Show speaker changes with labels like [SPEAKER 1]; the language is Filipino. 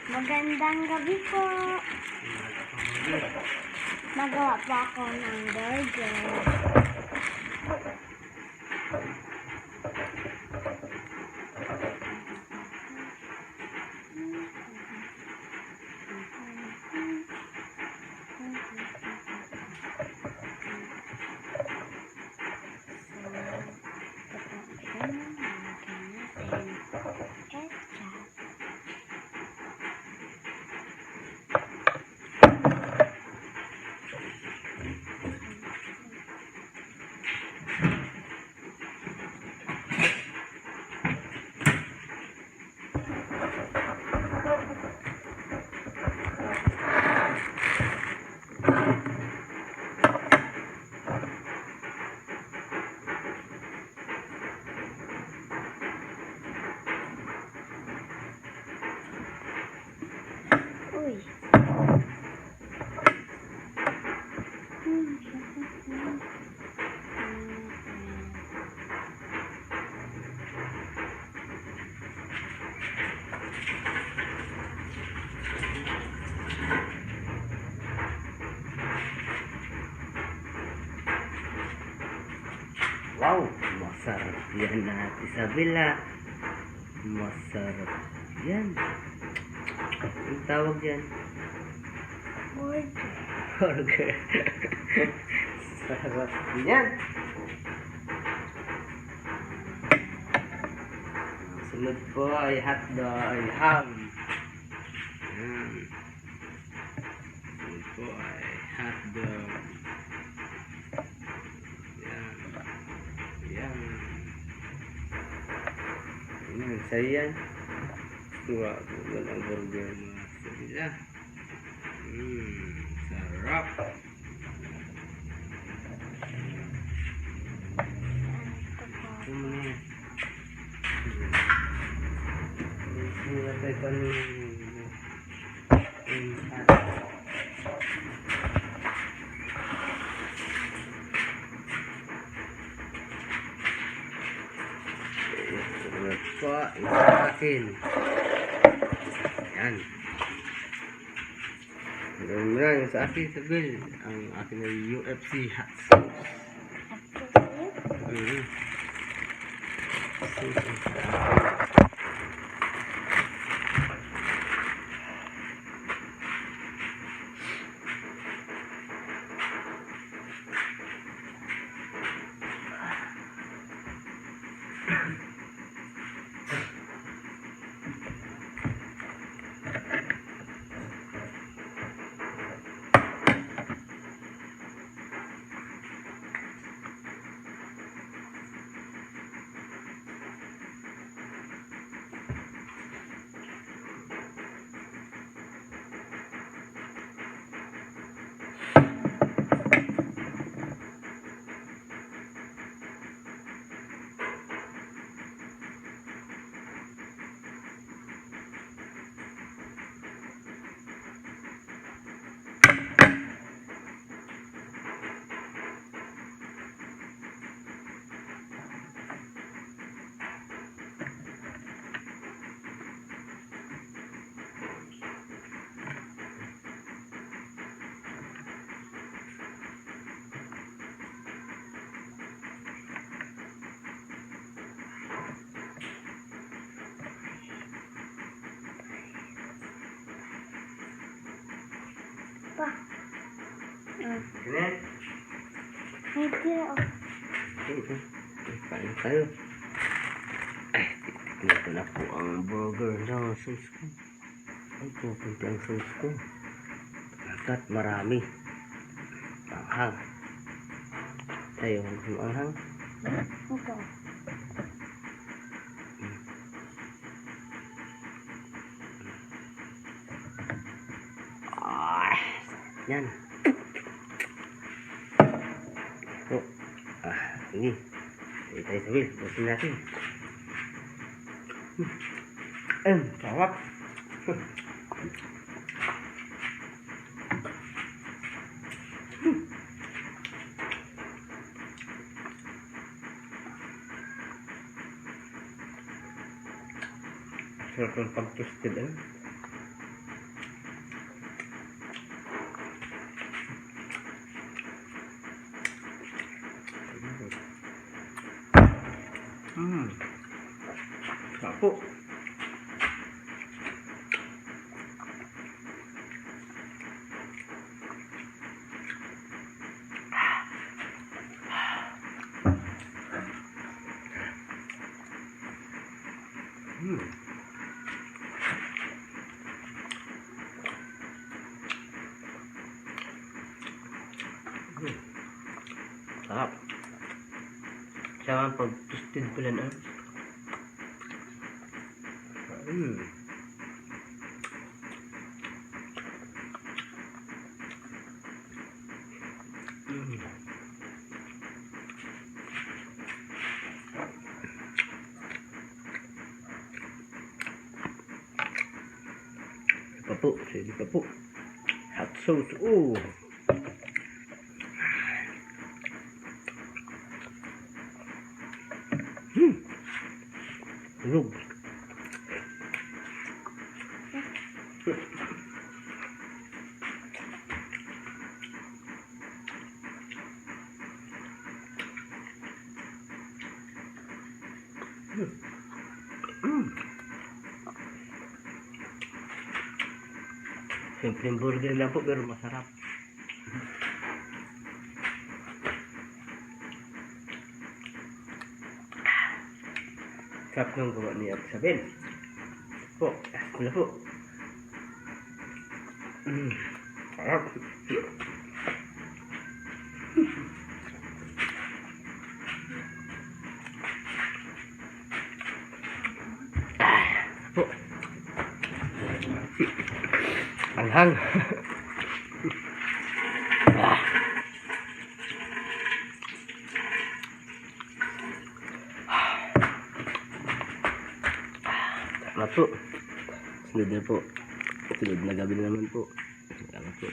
[SPEAKER 1] Magandang gabi po. Magawa po ako ng burger. Uy.
[SPEAKER 2] Wow, masarap yan na Isabela. Masarap yan. Ang tawag yan?
[SPEAKER 1] Burger.
[SPEAKER 2] Burger. Sarap yan. Sunod po ay hotdog, ham. Yan. Sunod po ay hotdog. Yan. Yan. Yan, sa'yo yan. Grabe, walang burger mga Isabela. Sarap. Ito po, isa akin. Yan. Meron sa akin, Isabel. Ang akin ay UFC hot sauce.
[SPEAKER 1] Pa.
[SPEAKER 2] Ganyan.
[SPEAKER 1] May tira ako.
[SPEAKER 2] Kain tayo. Ay, titignan ko na po ang burger ng sauce ko. Ay, pupunti ang sauce ko. Agad marami. Anghang. Tayo, anghang.
[SPEAKER 1] Ito.
[SPEAKER 2] Yan. Oh. Ini. Tayo Isabel. Busin natin. Sarap. Sarap ng pag-toasted. tama pag toasted pala na. Mm. Mm. Pa po, sige pa po. Hot sauce, oh. Lug. Simpleng burger lang po pero masarap. Sarap ng gawa ni Ate Isabel. Po, wala po. Sarap. Po. Anghang. Tama po. Sunod na po. Sunod na gabi na naman po. Tama po.